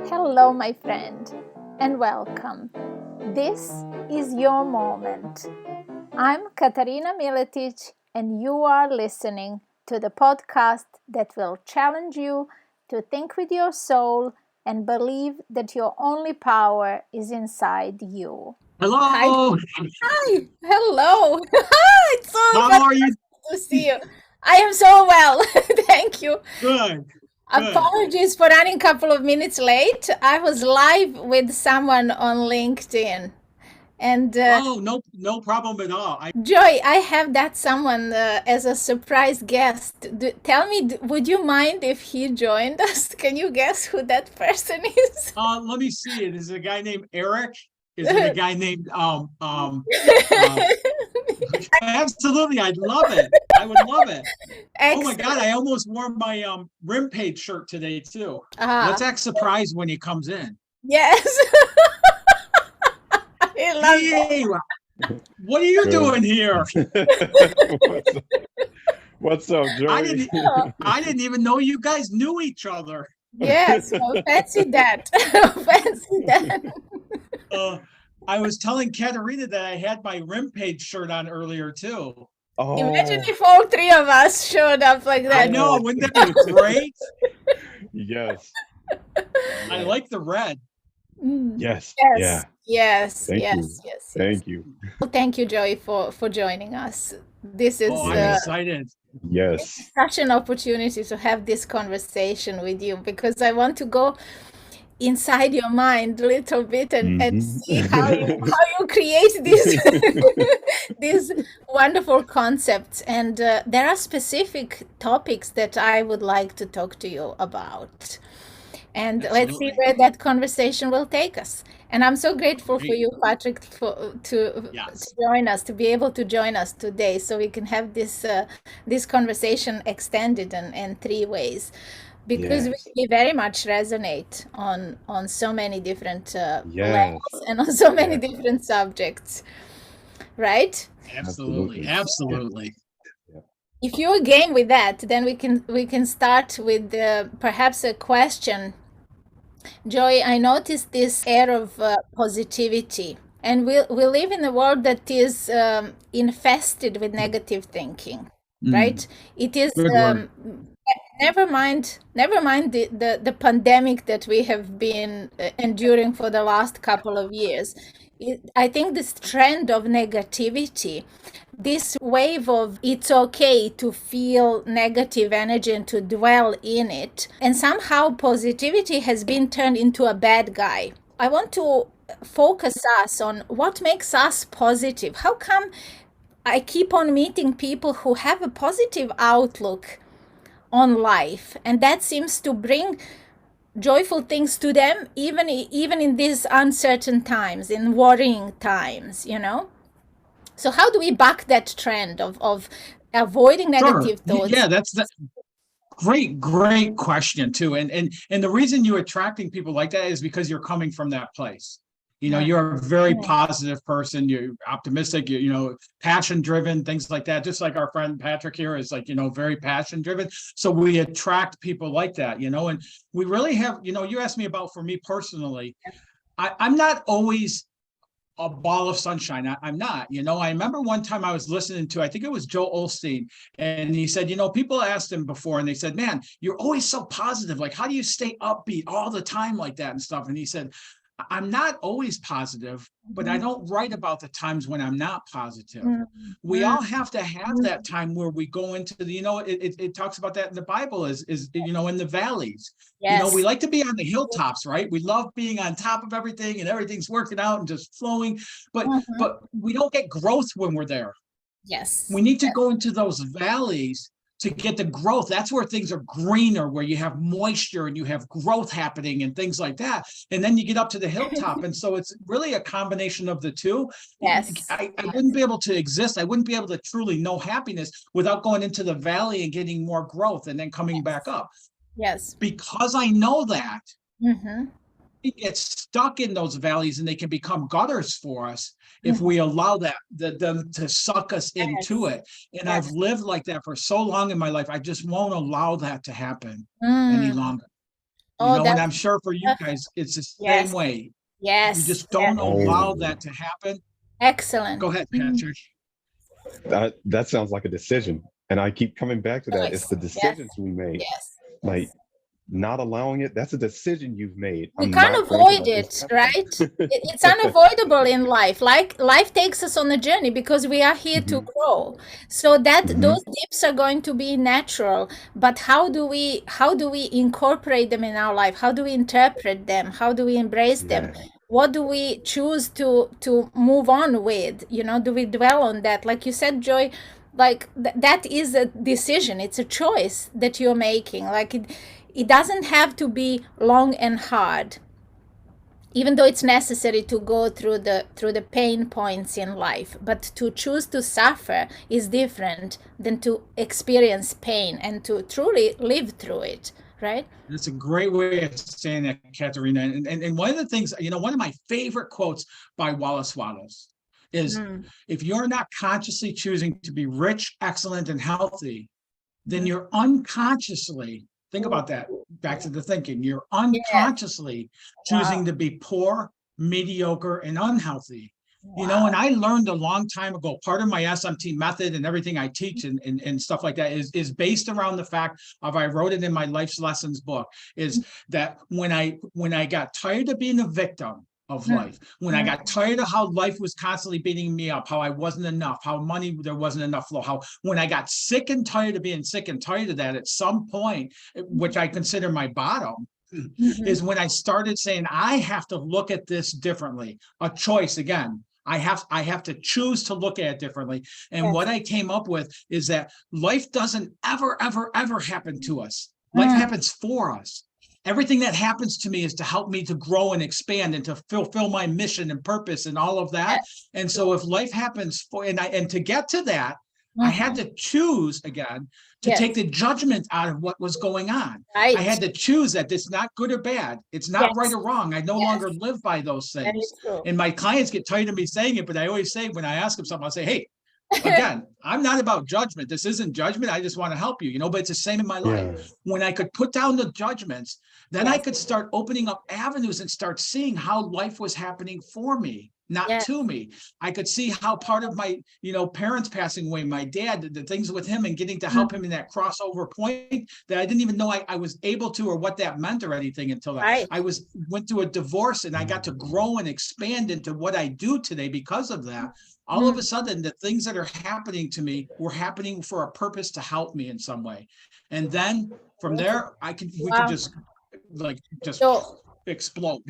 Hello, my friend, and welcome. This is your moment. I'm Katarina Miletic, and you are listening to the podcast that will challenge you to think with your soul and believe that your only power is inside you. Hi. Hello. Hi. Hello. It's so How are you? fantastic to see you. I am so well. Thank you. Good. Apologies for running a couple of minutes late. I was live with someone on LinkedIn. And Oh, no problem at all. Joy, I have that someone as a surprise guest. Tell me, would you mind if he joined us? Can you guess who that person is? Let me see. Is it a guy named Eric? Is it a guy named Absolutely, I'd love it. I would love it. Oh my God, I almost wore my rimpage shirt today too. Let's act surprised when he comes in. Yes. I love Hey, what are you doing here? What's up, Joey? I didn't even know you guys knew each other. Yes, well, fancy that. Fancy that. I was telling Katarina that I had my rimpage shirt on earlier too. Oh, Imagine if all three of us showed up like that. I know, wouldn't that be great? yes. I like the red. Yes. Yes. Yeah. Yes. Thank yes. you. Yes. Thank you. Well, thank you, Joey, for joining us. This is I'm excited. Yes. such an opportunity to have this conversation with you because I want to go inside your mind a little bit and see how you create these wonderful concepts. And there are specific topics that I would like to talk to you about. And let's see where that conversation will take us. And I'm so grateful for you, Patrick, to join us, to be able to join us today, so we can have this conversation extended in three ways, because we very much resonate on so many different levels and on so many different subjects, right? Absolutely. If you're game with that, then we can start with perhaps a question. Joy, I noticed this air of positivity, and we live in a world that is infested with negative thinking, right? It is never mind the pandemic that we have been enduring for the last couple of years. I think this trend of negativity, this wave of it's okay to feel negative energy and to dwell in it, and somehow positivity has been turned into a bad guy. I want to focus us on what makes us positive. How come I keep on meeting people who have a positive outlook on life, and that seems to bring joyful things to them, even in these uncertain times, in worrying times, So how do we buck that trend of avoiding negative thoughts? Yeah, that's great question too. And the reason you're attracting people like that is because you're coming from that place. You're a very positive person. You're optimistic, passion driven, things like that. Just like our friend Patrick here is very passion driven. So we attract people like that, and we really have, you asked me about, for me personally, I'm not always a ball of sunshine. I'm not, I remember one time I was listening to, I think it was Joel Osteen, and he said, people asked him before and they said, man, you're always so positive. Like, how do you stay upbeat all the time like that and stuff? And he said, I'm not always positive, but I don't write about the times when I'm not positive. We all have to have that time where we go into the, it talks about that in the Bible is in the valleys. Yes. We like to be on the hilltops, right? We love being on top of everything and everything's working out and just flowing, but we don't get growth when we're there. Yes. We need to go into those valleys to get the growth. That's where things are greener, where you have moisture and you have growth happening and things like that. And then you get up to the hilltop. And so it's really a combination of the two. Yes. I wouldn't be able to exist. I wouldn't be able to truly know happiness without going into the valley and getting more growth and then coming back up. Yes. Because I know that. We get stuck in those valleys and they can become gutters for us if we allow them to suck us into it. And I've lived like that for so long in my life. I just won't allow that to happen any longer. Oh, And that's I'm sure for you guys, it's the same yes, way. You yes, just yes. don't allow Oh, that to happen. Excellent. Go ahead, Patrick. that sounds like a decision. And I keep coming back to that. It's Choice. the Yes, decisions we make. yes, Like yes. not allowing it, that's a decision you've made. We I'm can't not going to avoid let this it, happen. right? It's unavoidable in life. Like life takes us on a journey because we are here to Hmm. grow. So that Hmm. those dips are going to be natural. But how do we incorporate them in our life? How do we interpret them? How do we embrace them? Yeah. What do we choose to move on with? Do we dwell on that? Like you said, Joy, like that is a decision. It's a choice that you're making. Like it doesn't have to be long and hard, even though it's necessary to go through the pain points in life. But to choose to suffer is different than to experience pain and to truly live through it, right? That's a great way of saying that, Katarina. And one of the things, one of my favorite quotes by Wallace Wattles is, Mm. if you're not consciously choosing to be rich, excellent, and healthy, then Mhm. you're unconsciously, think about that, back to the thinking, you're Yes. unconsciously choosing Wow. to be poor, mediocre, and unhealthy. Wow. And I learned a long time ago, part of my SMT method and everything I teach and stuff like that is based around the fact of, I wrote it in my Life's Lessons book, is that when I got tired of being a victim of Mm. life, when I got tired of how life was constantly beating me up, how I wasn't enough, how money, there wasn't enough flow, how when I got sick and tired of being sick and tired of that, at some point, which I consider my bottom, Mhm. is when I started saying, I have to look at this differently. A choice again. I have to choose to look at it differently. And what Yes. I came up with is that life doesn't ever, ever, ever happen to us. Life Mm. happens for us. Everything that happens to me is to help me to grow and expand and to fulfill my mission and purpose and all of that. Yes. And so if life happens and to get to that, I had Mhm. to choose again to take Yes. the judgment out of what was going on. I Right. had to choose that it's not good or bad. It's not right Yes. or wrong. I no Yes. longer live by those Very things. true. And my clients get tired of me saying it, but I always say, when I ask them something, I'll say, hey, again, I'm not about judgment. This isn't judgment. I just want to help you, but it's the same in my life. Yeah. When I could put down the judgments, then I Yes. could start opening up avenues and start seeing how life was happening for me, not Yes. to me. I could see how part of my, parents passing away, my dad, the things with him and getting to help him in that crossover point that I didn't even know I was able to, or what that meant or anything, until that Right. went through a divorce and I got to grow and expand into what I do today because of that. All of a Mm. sudden, the things that are happening to me were happening for a purpose to help me in some way. And then from there, we could Wow. just So explode.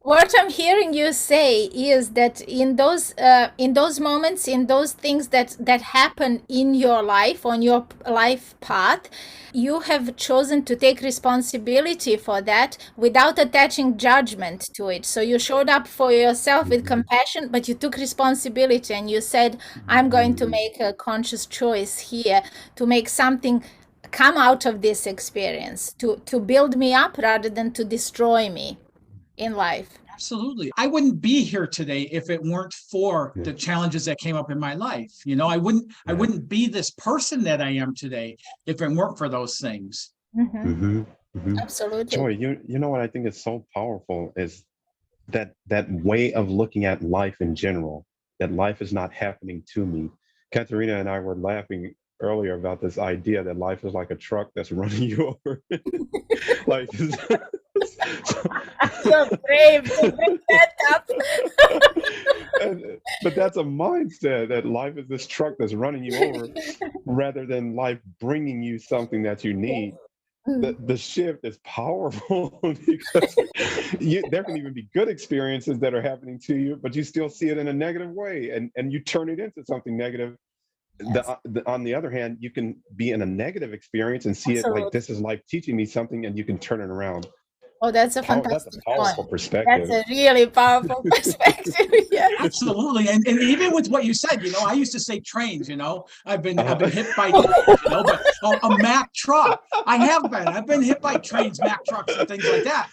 what I'm hearing you say is that in those moments, in those things that happen in your life, on your life path, you have chosen to take responsibility for that without attaching judgment to it. So you showed up for yourself with Hmm. compassion, but you took responsibility and you said, I'm going to Hmm. make a conscious choice here to make something come out of this experience, to build me up rather than to destroy me in life. Absolutely. I wouldn't be here today if it weren't for Yeah. the challenges that came up in my life. I Yeah. wouldn't be this person that I am today if it weren't for those things. Hmm. Hmm. Hmm. Absolutely. Joy, you know what I think is so powerful is that way of looking at life in general, that life is not happening to me. Katerina and I were laughing earlier about this idea that life is like a truck that's running you over. Like, You're brave to bring that up. but that's a mindset that life is this truck that's running you over rather than life bringing you something that you need. Mm. The shift is powerful because there can even be good experiences that are happening to you, but you still see it in a negative way, and you turn it into something negative. Yes, On the other hand, you can be in a negative experience and see it like, absolutely. this is life teaching me something, and you can turn it around. Oh, that's a That's a fantastic point. powerful That's perspective. a really powerful perspective. Yes. Absolutely. And even with what you said, I used to say trains, I've been Uh, hit by trains, but a Mack truck. I've been hit by trains, Mack trucks and things like that.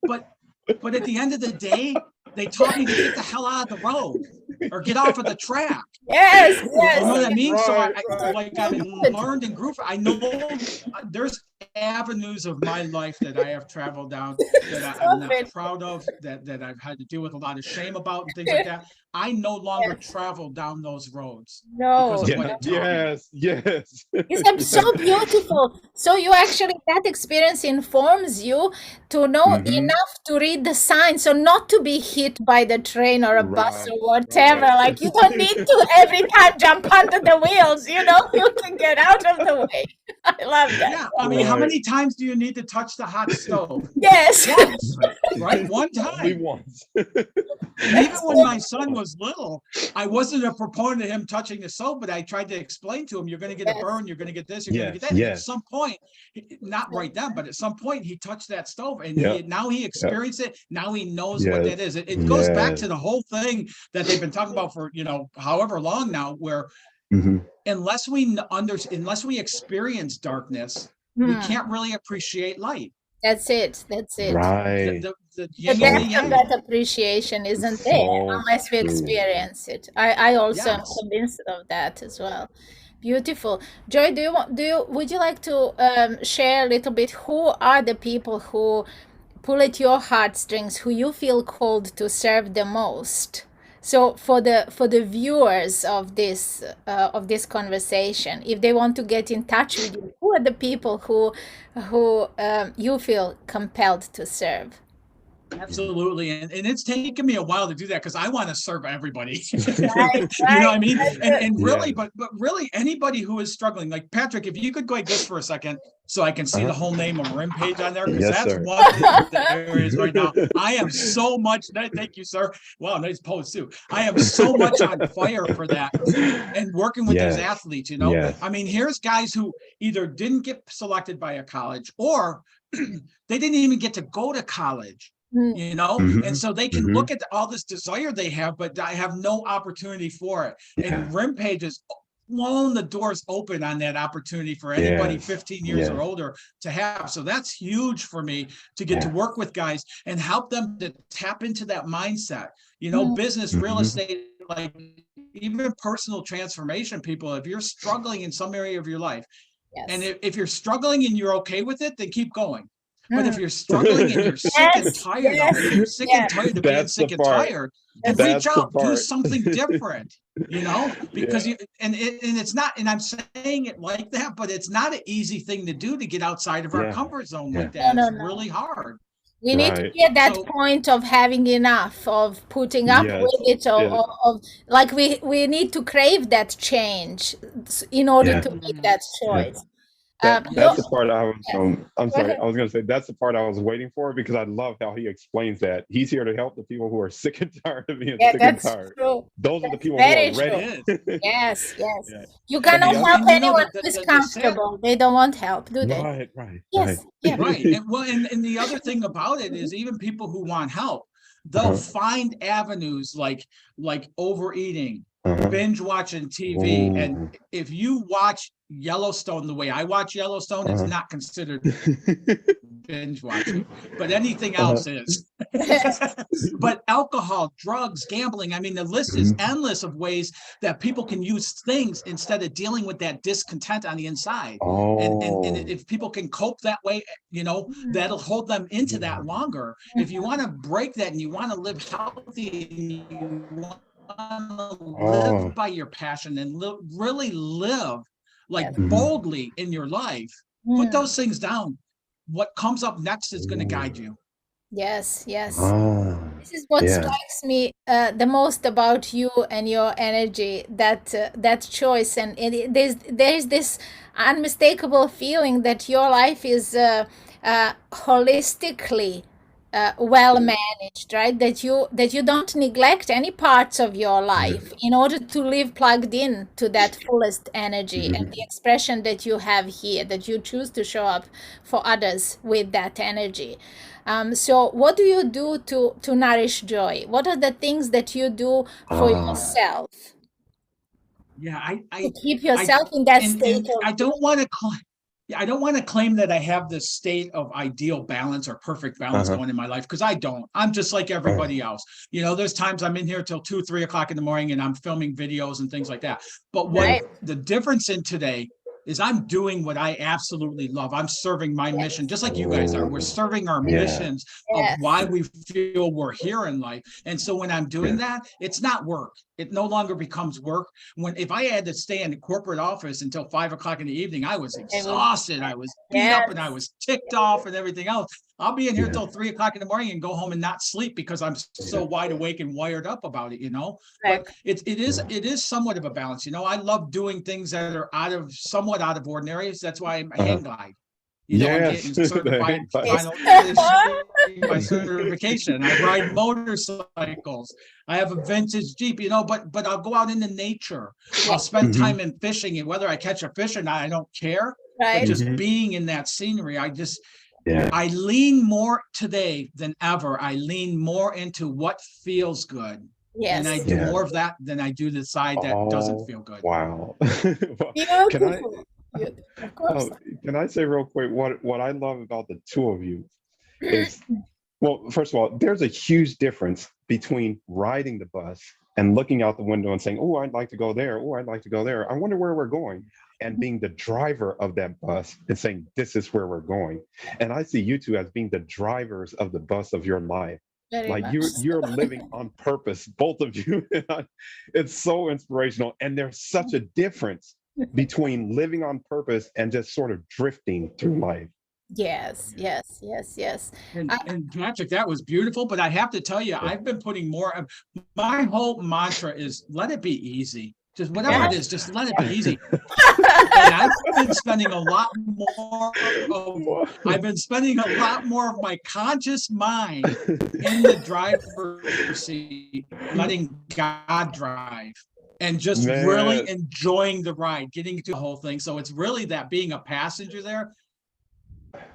But at the end of the day, they taught me to get the hell out of the road or get off of the track. Yes, You know yes, what I right, mean? So right, right. I learned and grew. I know there's avenues of my life that I have traveled down that I'm not proud of, that I've had to deal with a lot of shame about and things like that. I no longer travel down those roads because of what it taught me. Yes. It's so beautiful. So you actually, that experience informs you to know enough to read the signs, so not to be hit by the train or a bus or whatever. Like you don't need to every time jump under the wheels, you know, you can get out of the way. I love that. Yeah, I mean, how many times do you need to touch the hot stove? Yes. Once, right? One Only time. once. Even when my son was little, I wasn't a proponent of him touching the stove, but I tried to explain to him, you're going to get a burn, you're going to get this, you're going to get that. And at some point, not right then, but at some point, he touched that stove, and now he experienced it. Now he knows what that is. It goes back to the whole thing that they've been talking about for, however long now, where unless we experience darkness, we can't really appreciate light. That's it. Right. The depth of that appreciation isn't there unless we experience it. I also am convinced of that as well. Beautiful. Joy, would you like to share a little bit, who are the people who pull at your heartstrings, who you feel called to serve the most? So for the viewers of this conversation, if they want to get in touch with you, who are the people who you feel compelled to serve? Absolutely. And it's taken me a while to do that because I want to serve everybody. Right, you know what I mean? And really, but really anybody who is struggling, like Patrick, if you could go like this for a second so I can see the whole name of Rimpage on there, because that's one of the areas right now. I am so much, thank you, sir. Wow, nice pose too. I am so much on fire for that and working with these athletes, I mean, here's guys who either didn't get selected by a college or they didn't even get to go to college. And so they can look at all this desire they have, but I have no opportunity for it. And Rimpage has blown the doors open on that opportunity for anybody 15 years or older to have. So that's huge for me to get to work with guys and help them to tap into that mindset, business, real estate, like even personal transformation. People, if you're struggling in some area of your life, and if you're struggling and you're okay with it, then keep going. But if you're struggling and you're sick and tired of it, you're sick and tired of being sick and tired, and reach out, do something different, because it's not, and I'm saying it like that, but it's not an easy thing to do, to get outside of our comfort zone like that. It's really hard. We need to be at that point of having enough, of putting up with it, of like we need to crave that change in order to make that choice. That's the part I was. I'm sorry. I was going to say that's the part I was waiting for, because I love how he explains that he's here to help the people who are sick and tired of being sick and tired. True. Those are the people who are ready. Yes. You cannot help anyone who is comfortable. They don't want help, do they? Right. Yes. Right. And the other thing about it is, even people who want help, they'll find avenues like overeating, binge watching TV, and if you watch Yellowstone the way I watch Yellowstone, it's not considered binge watching, but anything else is. But alcohol, drugs, gambling, I mean, the list is endless of ways that people can use things instead of dealing with that discontent on the inside. And if people can cope that way, that'll hold them into that longer. If you want to break that and you want to live healthy and you want to live by your passion and really live boldly in your life, put those things down. What comes up next is going to guide you. Yes. This is what strikes me the most about you and your energy, that choice, and there's this unmistakable feeling that your life is holistically well managed, right? That you don't neglect any parts of your life in order to live plugged in to that fullest energy and the expression that you have here, that you choose to show up for others with that energy. So what do you do to nourish joy? What are the things that you do for yourself? To keep yourself in that state. I don't want to claim that I have this state of ideal balance or perfect balance going in my life, because I don't. I'm just like everybody else. There's times I'm in here till 2, 3 o'clock in the morning and I'm filming videos and things like that. But what the difference in today is I'm doing what I absolutely love. I'm serving my mission, just like you guys are. We're serving our missions of why we feel we're here in life. And so when I'm doing that, it's not work. It no longer becomes work. If I had to stay in the corporate office until 5 o'clock in the evening, I was exhausted. I was beat up and I was ticked off and everything else. I'll be in here till 3 o'clock in the morning and go home and not sleep because I'm so wide awake and wired up about it, But it is somewhat of a balance. I love doing things that are somewhat out of ordinary. That's why I hang glide. I'm getting certified my certification. I ride motorcycles. I have a vintage Jeep, but I'll go out into nature. I'll spend time in fishing, and whether I catch a fish or not, I don't care. But just being in that scenery, I lean more today than ever. I lean more into what feels good. Yes. And I do more of that than I do the side that doesn't feel good. Wow. Of course. Can I say real quick what I love about the two of you is, well, first of all, there's a huge difference between riding the bus and looking out the window and saying, oh, I'd like to go there. Oh, I'd like to go there. I wonder where we're going. And being the driver of that bus and saying, this is where we're going. And I see you two as being the drivers of the bus of your life. Like you're living on purpose, both of you. It's so inspirational. And there's such a difference between living on purpose and just sort of drifting through life. Yes. And Patrick, that was beautiful. But I have to tell you, I've been putting more. My whole mantra is let it be easy. Just whatever it is, just let it be easy. And I've been spending a lot more of my conscious mind in the driver's seat, letting God drive. And just really enjoying the ride, getting to the whole thing. So it's really that being a passenger there.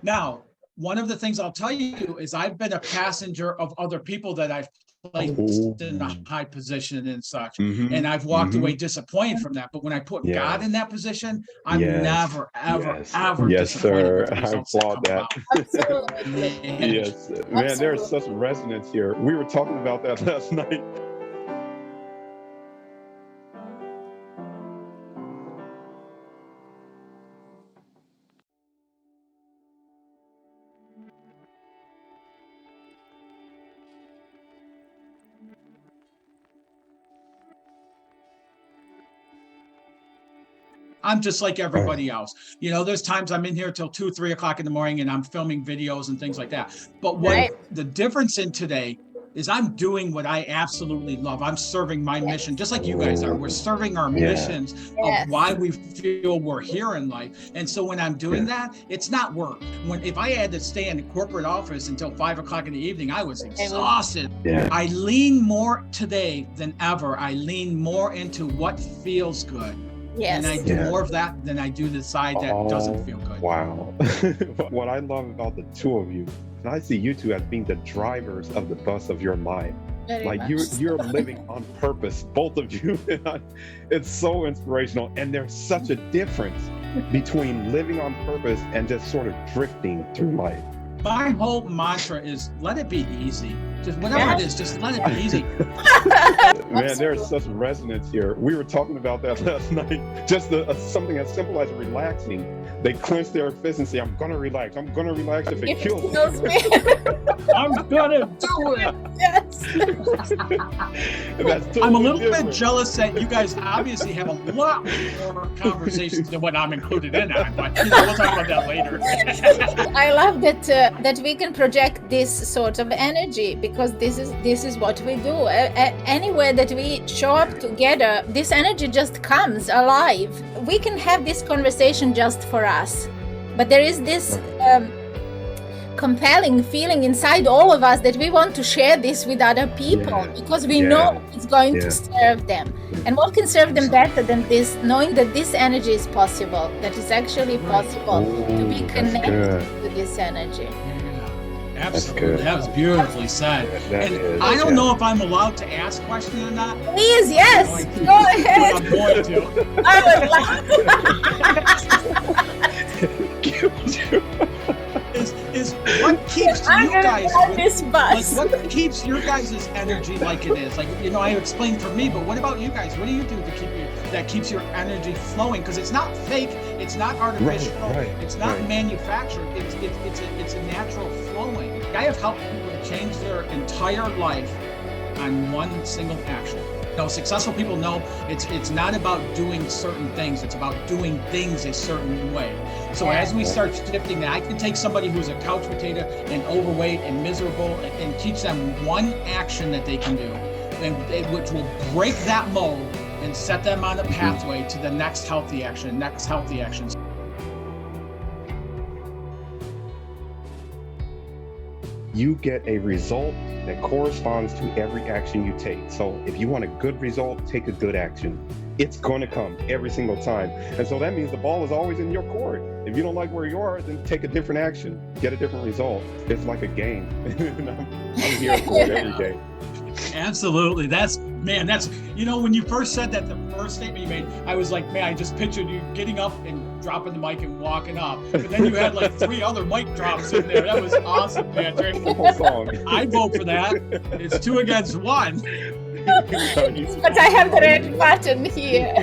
Now, one of the things I'll tell you is I've been a passenger of other people that I've placed in a high position and such. And I've walked away disappointed from that. But when I put God in that position, I'm never, ever Yes, sir. I applaud that. Absolutely. Yes. Man, there's such resonance here. We were talking about that last night. I'm just like everybody else. There's times I'm in here till 2, 3 o'clock in the morning and I'm filming videos and things like that. But what the difference in today is I'm doing what I absolutely love. I'm serving my mission, just like you guys are. We're serving our missions of why we feel we're here in life. And so when I'm doing that, it's not work. If I had to stay in the corporate office until 5 o'clock in the evening, I was exhausted. I lean more today than ever. I lean more into what feels good. Yes. And I do more of that than I do the side that doesn't feel good. Wow. What I love about the two of you, and I see you two as being the drivers of the bus of your life. Like you're living on purpose, both of you. It's so inspirational. And there's such a difference between living on purpose and just sort of drifting through life. My whole mantra is let it be easy. Just whatever it is, just let it be easy. Man, there's such resonance here. We were talking about that last night. Just something as simple as relaxing. They clench their fists and say, I'm going to relax. I'm going to relax if it kills me. I'm going to do it. Yes. I'm a little bit jealous that you guys obviously have a lot more conversations than what I'm included in on, but we'll talk about that later. I love that we can project this sort of energy because this is what we do. Anywhere that we show up together, this energy just comes alive. We can have this conversation just for us, but there is this compelling feeling inside all of us that we want to share this with other people because we know it's going to serve them. And what can serve them better than this, knowing that this energy is possible, that it's actually possible to be connected to this energy. Absolutely. That was beautifully said. And I don't know if I'm allowed to ask questions or not. Please, yes. Go ahead. I'm going to. I would love is what keeps ask you guys, this bus. like, what keeps your guys' energy like it is? Like, you know, I explained for me, but what about you guys? What do you do to that keeps your energy flowing? Because it's not fake, it's not artificial, it's not manufactured. It's a natural flowing. I have helped people change their entire life on one single action. You know, successful people know it's not about doing certain things, it's about doing things a certain way. So as we start shifting that, I can take somebody who's a couch potato and overweight and miserable and teach them one action that they can do, and which will break that mold and set them on a pathway to the next healthy action, You get a result that corresponds to every action you take. So if you want a good result, take a good action. It's going to come every single time. And so that means the ball is always in your court. If you don't like where you are, then take a different action, get a different result. It's like a game. I'm here for it every day. Absolutely. That's, you know, when you first said that, the first statement you made, I was like, man, I just pictured you getting up and dropping the mic and walking up. But then you had like 3 other mic drops in there. That was awesome, Patrick. I vote for that. It's 2 against 1. But I have the red button here.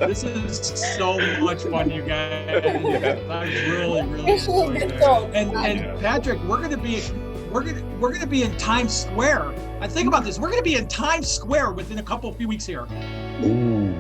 This is so much fun, you guys. I really enjoyed it. And Patrick, we're gonna be in Times Square. I think about this. We're gonna be in Times Square within a few weeks here. Ooh.